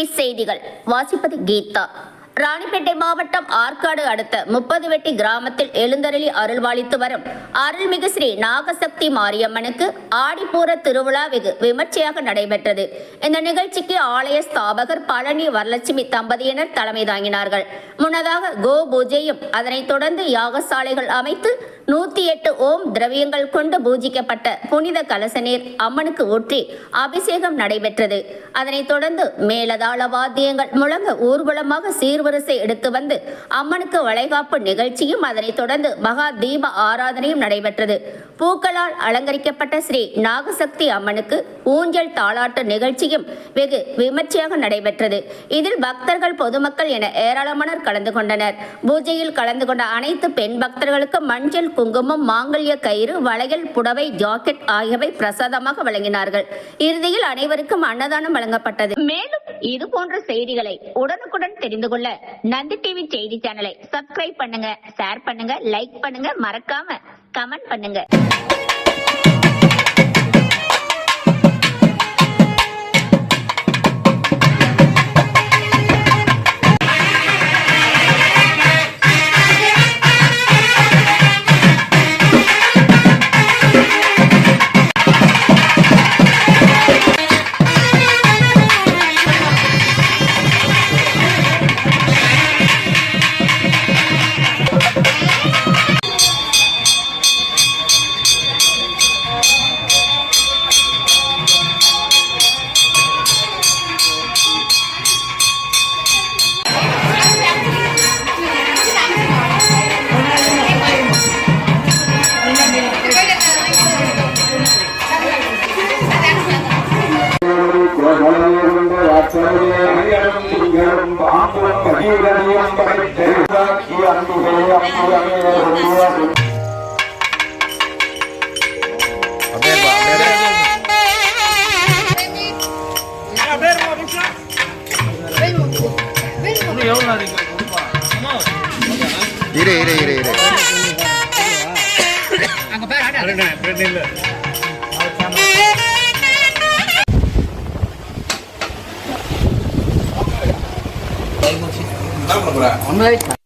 TV செய்திகள் வாசிப்பது கீதா. ராணிப்பேட்டை மாவட்டம் ஆற்காடு அடுத்த 30 வெட்டி கிராமத்தில் எழுந்தருளி அருள்வாளித்து வரும் அருள்மிகு ஸ்ரீ நாகசக்தி மாரியம்மனுக்கு ஆடிப்பூர திருவிழா வெகு விமர்சையாக நடைபெற்றது. இந்த நிகழ்ச்சிக்கு ஆலய ஸ்தாபகர் பழனி வரலட்சுமி தம்பதியினர் தலைமை தாங்கினார்கள். முன்னதாக கோ பூஜையும் அதனைத் தொடர்ந்து யாகசாலைகள் அமைத்து 108 ஓம் திரவியங்கள் கொண்டு பூஜிக்கப்பட்ட புனித கலச நீர் அம்மனுக்கு ஊற்றி அபிஷேகம் நடைபெற்றது. அதனைத் தொடர்ந்து மேலதாள வாத்தியங்கள் முழங்க ஊர்வலமாக சீர்வரிசை எடுத்து வந்து அம்மனுக்கு வளைகாப்பு நிகழ்ச்சியும் அதனைத் தொடர்ந்து மகா தீப ஆராதனையும் நடைபெற்றது. பூக்களால் அலங்கரிக்கப்பட்ட ஸ்ரீ நாகசக்தி அம்மனுக்கு ஊஞ்சல் தாளாட்டு நிகழ்ச்சியும் வெகு விமர்சையாக நடைபெற்றது. இதில் பக்தர்கள், பொதுமக்கள் என ஏராளமானோர் கலந்து கொண்டனர். பூஜையில் கலந்து கொண்ட அனைத்து பெண் பக்தர்களுக்கு மஞ்சள், குங்குமம், மாங்கல்ய கயிறு, வளையல், புடவை, ஜாக்கெட் ஆகியவை பிரசாதமாக வழங்கினார்கள். இறுதியில் அனைவருக்கும் அன்னதானம் வழங்கப்பட்டது. மேலும் இது போன்ற செய்திகளை உடனுக்குடன் தெரிந்து கொள்ள நந்தி டிவி செய்தி சேனலை சப்ஸ்கிரைப் பண்ணுங்க, ஷேர் பண்ணுங்க, லைக் பண்ணுங்க, மறக்காம கமெண்ட் பண்ணுங்க. Apa